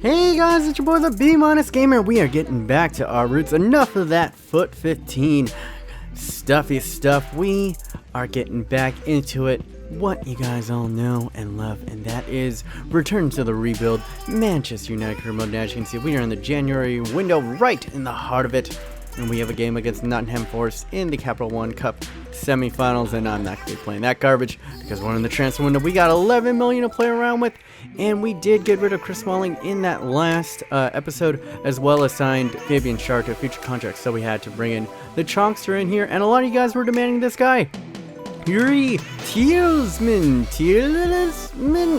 Hey guys, it's your boy the B-Gamer. We are getting back to our roots. Enough of that foot 15 stuffy stuff. We are getting back into it. What you guys all know and love, and that is Return to the Rebuild Manchester United career mode. Now, as you can see, we are in the January window, right in the heart of it. And we have a game against Nottingham Forest in the Capital One Cup semifinals, and I'm not going to be playing that garbage because we're in the transfer window. We got 11 million to play around with, and we did get rid of Chris Smalling in that last episode, as well as signed Fabian Schär to a future contract. So we had to bring in the Chonkster in here, and a lot of you guys were demanding this guy. Yuri Tielemans,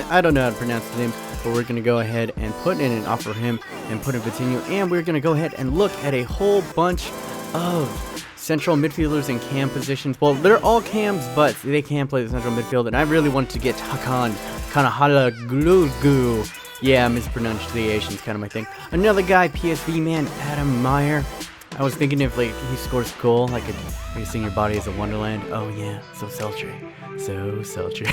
I don't know how to pronounce his name, but we're going to go ahead and put in an offer for him and put in Coutinho, and we're going to go ahead and look at a whole bunch of central midfielders in cam positions. Well, they're all cams, but they can play the central midfield, and I really wanted to get Hakan Kanahalagluglu. Yeah, mispronunciation is kind of my thing. Another guy, PSV man, Adam Meyer. I was thinking if like he scores a goal, like are you seeing your body as a wonderland? Oh yeah, so sultry. So sultry.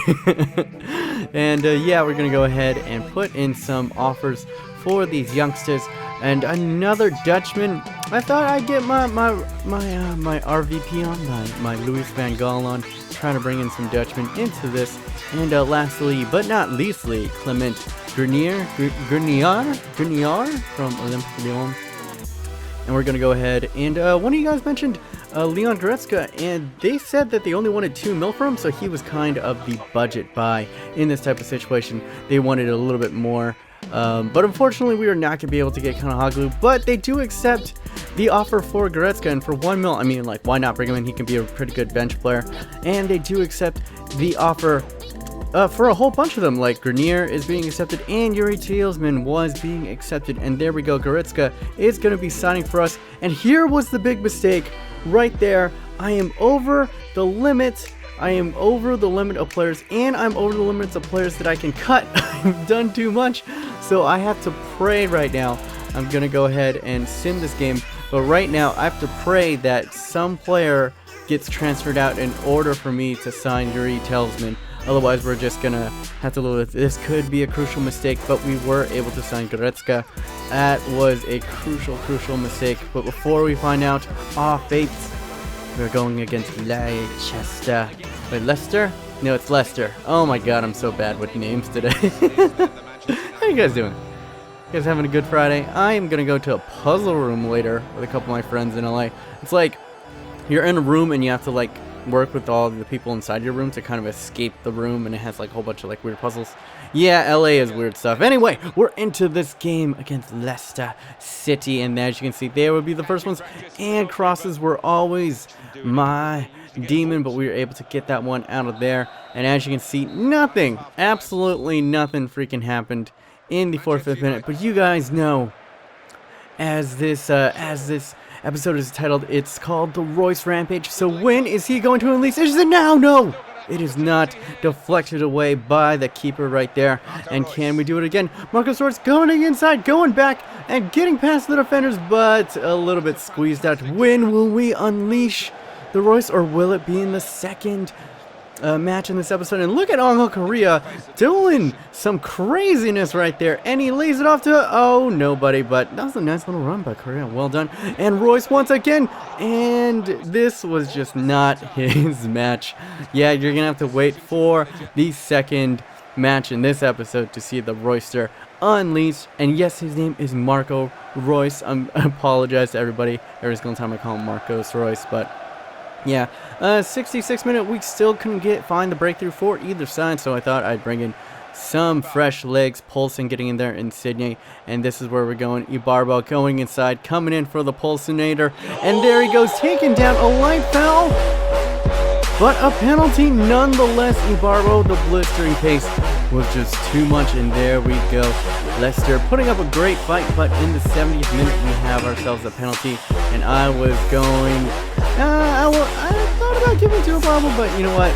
And yeah, we're gonna go ahead and put in some offers for these youngsters. And another Dutchman. I thought I'd get my RVP on, my Louis van Gaal on, trying to bring in some Dutchmen into this. And lastly, but not leastly, Clement Grenier from Olympique Lyon. And we're going to go ahead and one of you guys mentioned Leon Goretzka, and they said that they only wanted 2 mil for him, so he was kind of the budget buy in this type of situation. They wanted a little bit more, but unfortunately we are not going to be able to get Kanahaglu, but they do accept the offer for Goretzka, and for 1 mil, I mean, like, why not bring him in? He can be a pretty good bench player, and they do accept the offer for a whole bunch of them, like Grenier is being accepted and Yuri Tielemans was being accepted, and there we go. Goretzka is going to be signing for us, and here was the big mistake right there. I am over the limit. I am over the limit of players, and I'm over the limits of players that I can cut. I've done too much, so I have to pray right now. I'm going to go ahead and sim this game, but right now I have to pray that some player gets transferred out in order for me to sign Yuri Tielemans. Otherwise, we're just going to have to live with this. Could be a crucial mistake, but we were able to sign Goretzka. That was a crucial mistake. But before we find out our fates, we're going against Leicester. Wait, Leicester? No, it's Leicester. Oh my god, I'm so bad with names today. How you guys doing? You guys having a good Friday? I am going to go to a puzzle room later with a couple of my friends in LA. It's like you're in a room and you have to like work with all the people inside your room to kind of escape the room, and it has like a whole bunch of like weird puzzles. Yeah, LA is weird stuff. Anyway, we're into this game against Leicester City, and as you can see, they would be the first ones, and crosses were always my demon, but we were able to get that one out of there. And as you can see, nothing, absolutely nothing freaking happened in the 45th minute. But you guys know, as this episode is titled, it's called the Reus Rampage. So when is he going to unleash? Is it now? No! It is not. Deflected away by the keeper right there. And can we do it again? Marcus Reus going inside, going back, and getting past the defenders, but a little bit squeezed out. When will we unleash the Reus, or will it be in the second match in this episode? And look at Angel Correa doing some craziness right there, and he lays it off to nobody, but that was a nice little run by Correa. Well done. And Reus once again, and this was just not his match. Yeah, you're gonna have to wait for the second match in this episode to see the Royster unleashed. And yes, his name is Marco Reus. I apologize to everybody every single time I call him Marcos Reus, but yeah, 66 minute, we still couldn't find the breakthrough for either side, so I thought I'd bring in some fresh legs. Poulsen getting in there in Sydney, and this is where we're going. Ibarbo going inside, coming in for the Pulsinator, and there he goes, taking down a light foul, but a penalty nonetheless. Ibarbo, the blistering pace was just too much, and there we go. Leicester putting up a great fight, but in the 70th minute we have ourselves a penalty, and I was going, I thought about giving it to Ibarbo, but you know what?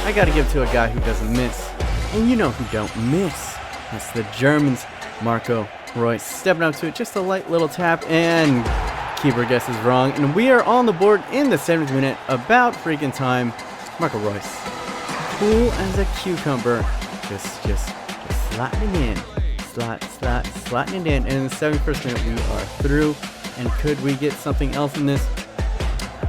I gotta give it to a guy who doesn't miss, and you know who don't miss. That's the Germans. Marco Reus stepping up to it, just a light little tap, and keeper guesses wrong, and we are on the board in the 70th minute. About freaking time. Marco Reus, cool as a cucumber, just sliding in, slotting it in. And in the 71st minute, we are through. And could we get something else in this?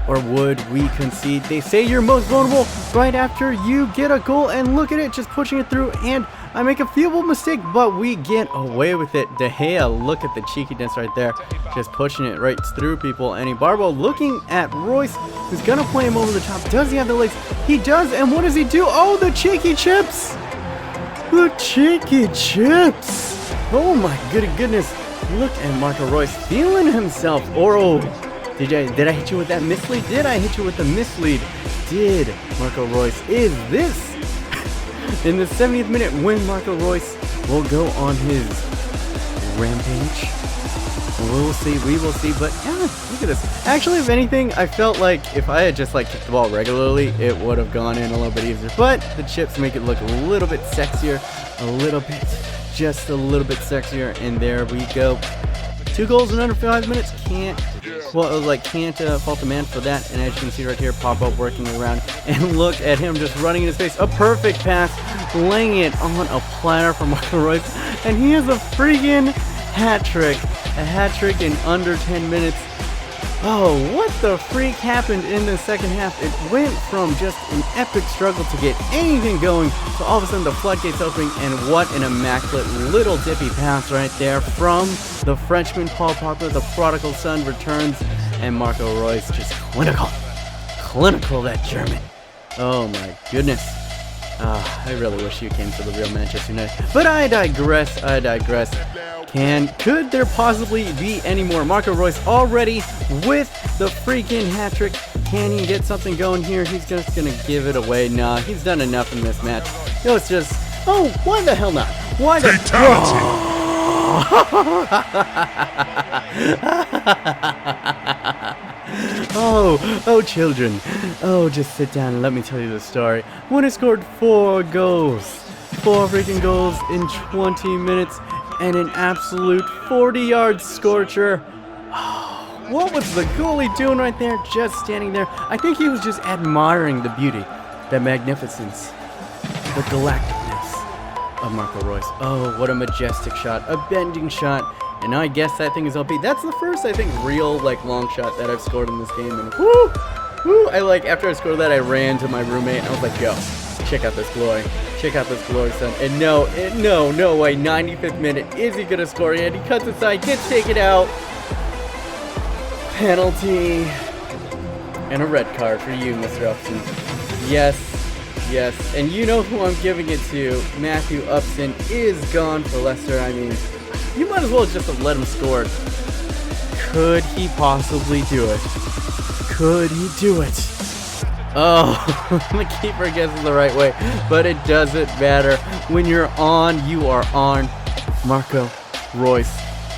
Or would we concede? They say you're most vulnerable right after you get a goal. And look at it, just pushing it through. And I make a feeble mistake, but we get away with it. De Gea, look at the cheekiness right there. Just pushing it right through people. And Ibarbo looking at Reus, who's going to play him over the top. Does he have the legs? He does. And what does he do? Oh, the cheeky chips. The cheeky chips. Oh, my goodness. Look at Marco Reus feeling himself. Oh, did I hit you with that mislead? Did I hit you with the mislead? Did Marco Reus? Is this in the 70th minute when Marco Reus will go on his rampage? We will see, but yeah, look at this. Actually, if anything, I felt like if I had just like kicked the ball regularly, it would have gone in a little bit easier, but the chips make it look a little bit sexier, just a little bit sexier, and there we go. 2 goals in under 5 minutes, can't fault the man for that. And as you can see right here, pop-up working around, and look at him just running in his face. A perfect pass, laying it on a platter from Marco Reus, and he has a freaking hat-trick. A hat-trick in under 10 minutes. Oh, what the freak happened in the second half? It went from just an epic struggle to get anything going to all of a sudden the floodgates opening, and what an immaculate little dippy pass right there from the Frenchman. Paul Pogba, the prodigal son, returns, and Marco Reus just clinical that German. Oh my goodness. I really wish you came to the real Manchester United. But I digress. Could there possibly be any more? Marco Reus already with the freaking hat-trick. Can he get something going here? He's just going to give it away. Nah, he's done enough in this match. It's just, oh, why the hell not? Why the Oh, children. Oh, just sit down and let me tell you the story. When I scored 4 goals. 4 freaking goals in 20 minutes. And an absolute 40-yard scorcher. What was the goalie doing right there? Just standing there. I think he was just admiring the beauty, the magnificence, the galacticness of Marco Reus. Oh, what a majestic shot. A bending shot. And I guess that thing is OP. That's the first, I think, real, long shot that I've scored in this game. And whoo! After I scored that, I ran to my roommate and I was like, yo, check out this glory. Check out this glory, son. And no way. 95th minute. Is he gonna score? And he cuts inside, gets taken out. Penalty. And a red card for you, Mr. Upson. Yes. And you know who I'm giving it to. Matthew Upson is gone for Leicester. I mean, you might as well just have let him score. Could he possibly do it? Could he do it? Oh, the keeper guesses the right way, but it doesn't matter. When you're on, you are on. Marco Reus,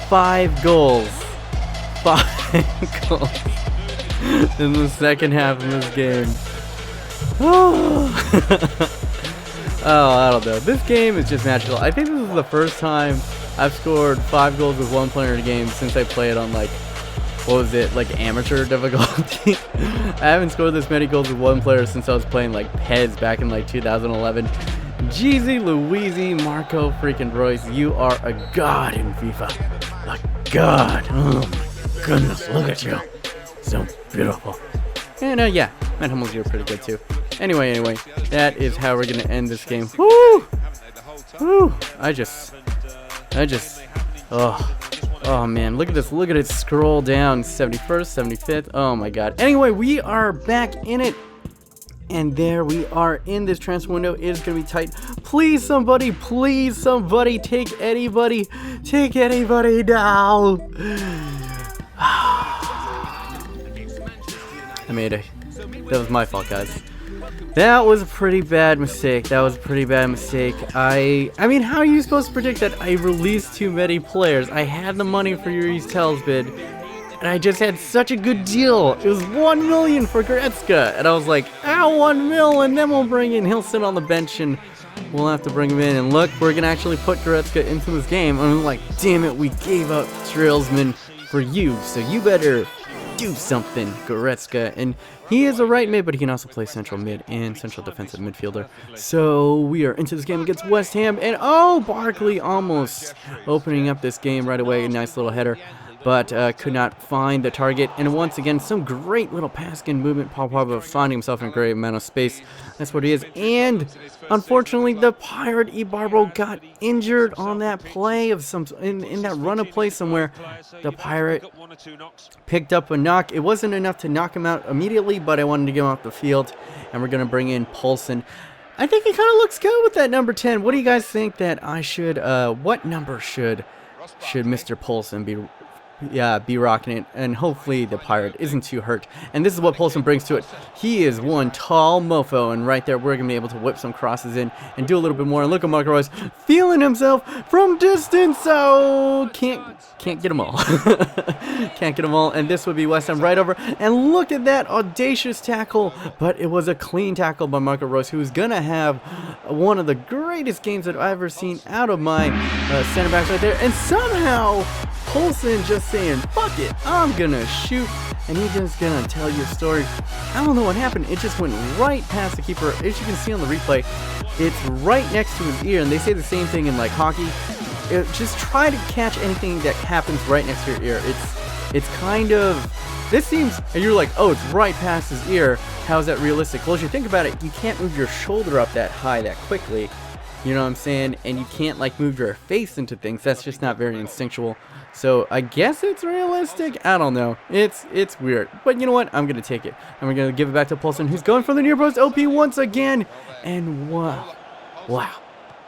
5 goals. 5 goals in the second half of this game. Oh, I don't know. This game is just magical. I think this is the first time I've scored 5 goals with one player in a game since I played on amateur difficulty. I haven't scored this many goals with one player since I was playing PES back in 2011. Jeezy Louise, Marco freaking Reus, you are a god in FIFA. A god. Oh my goodness, look at you. So beautiful. And Matt Hummels, you're pretty good too. Anyway, that is how we're gonna end this game. Woo! Oh man, look at this. Look at it scroll down. 71st, 75th. Oh my god. Anyway, we are back in it. And there we are in this transfer window. It is going to be tight. Please somebody take anybody down. That was my fault, guys. That was a pretty bad mistake. I mean, how are you supposed to predict that I released too many players? I had the money for Yuri's Tells bid, and I just had such a good deal. It was 1 million for Goretzka, and I was like, 1 mil, and then we'll bring in. He'll sit on the bench, and we'll have to bring him in. And look, we're gonna actually put Goretzka into this game. And I'm like, damn it, we gave up Trailsman for you, so you better do something, Goretzka. And he is a right mid, but he can also play central mid and central defensive midfielder. So we are into this game against West Ham. And oh, Barkley almost opening up this game right away. A nice little header, but could not find the target. And once again, some great little passing movement. Paul Pogba finding himself in a great amount of space. That's what he is. And unfortunately, the Pirate Ibarbo got injured on that play of in that run of play somewhere. The Pirate picked up a knock. It wasn't enough to knock him out immediately, but I wanted to get him off the field. And we're going to bring in Poulsen. I think he kind of looks good with that number 10. What do you guys think that I should, what number should Mr. Poulsen be rocking it? And hopefully the Pirate isn't too hurt. And this is what Poulsen brings to it. He is one tall mofo, and right there we're going to be able to whip some crosses in and do a little bit more. And look at Marco Reus feeling himself from distance. So can't get them all. Can't get them all. And this would be West Ham right over. And look at that audacious tackle. But it was a clean tackle by Marco Reus, who's going to have one of the greatest games that I've ever seen out of my center backs right there. And somehow Poulsen just saying, fuck it, I'm gonna shoot, and he's just gonna tell you a story. I don't know what happened. It just went right past the keeper. As you can see on the replay, it's right next to his ear, and they say the same thing in like hockey. Just try to catch anything that happens right next to your ear. It's kind of, this seems, and you're like, oh, it's right past his ear. How is that realistic? Well, as you think about it, you can't move your shoulder up that high that quickly. You know what I'm saying? And you can't like move your face into things. That's just not very instinctual. So I guess it's realistic. I don't know. It's weird. But you know what? I'm going to take it. And we're going to give it back to Poulsen, who's going for the near post. OP once again. And wow.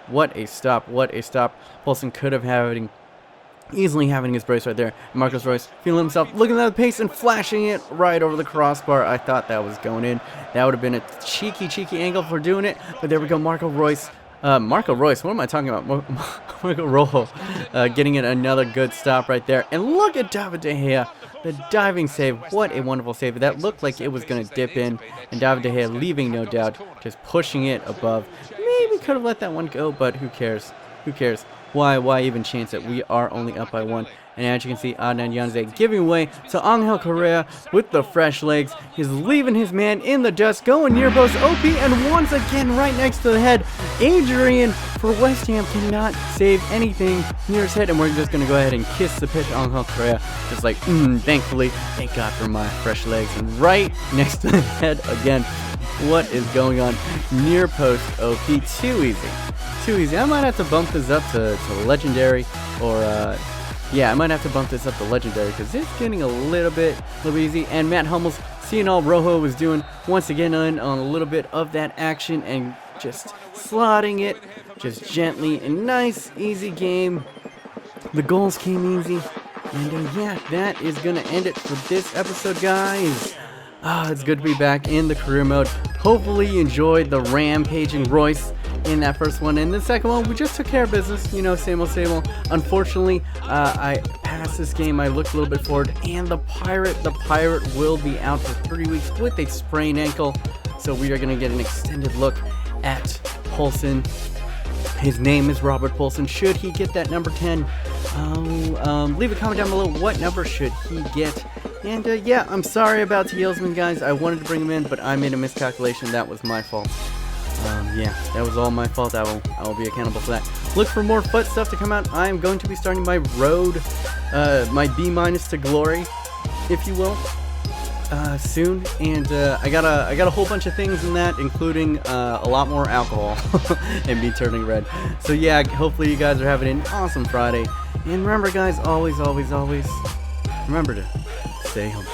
What a stop. What a stop. Poulsen could have easily having his brace right there. Marcus Reus feeling himself, looking at the pace and flashing it right over the crossbar. I thought that was going in. That would have been a cheeky angle for doing it. But there we go. Marco Reus, what am I talking about? Marco Rojo getting it another good stop right there. And look at David De Gea, the diving save. What a wonderful save. That looked like it was going to dip in. And David De Gea leaving, no doubt, just pushing it above. Maybe could have let that one go, but who cares? Who cares? Why even chance it? We are only up by 1. And as you can see, Adnan Januzaj giving away to Angel Correa with the fresh legs. He's leaving his man in the dust, going near post. OP, and once again right next to the head. Adrian for West Ham cannot save anything near his head. And we're just going to go ahead and kiss the pitch. Angel Correa just like, thankfully, thank God for my fresh legs. And right next to the head again. What is going on? Near post OP. Too easy. Too easy. I might have to bump this up to legendary, or yeah, I might have to bump this up to legendary because it's getting a little bit easy. And Matt Hummels, seeing all Rojo was doing, once again on a little bit of that action and just slotting it just gently. A nice, easy game. The goals came easy. And yeah, that is going to end it for this episode, guys. It's good to be back in the career mode. Hopefully you enjoyed the rampaging Reus in that first one. And the second one, we just took care of business. You know, same old. Unfortunately, I passed this game. I looked a little bit forward. And the Pirate will be out for 3 weeks with a sprained ankle. So we are going to get an extended look at Poulsen. His name is Robert Poulsen. Should he get that number 10? Leave a comment down below. What number should he get? And yeah, I'm sorry about Yelsman, guys. I wanted to bring him in, but I made a miscalculation. That was my fault. Yeah, that was all my fault. I will be accountable for that. Look for more FUT stuff to come out. I'm going to be starting my road, my B- to glory, if you will, soon. And I got a whole bunch of things in that, including a lot more alcohol and me turning red. So yeah, hopefully you guys are having an awesome Friday. And remember, guys, always remember to stay home.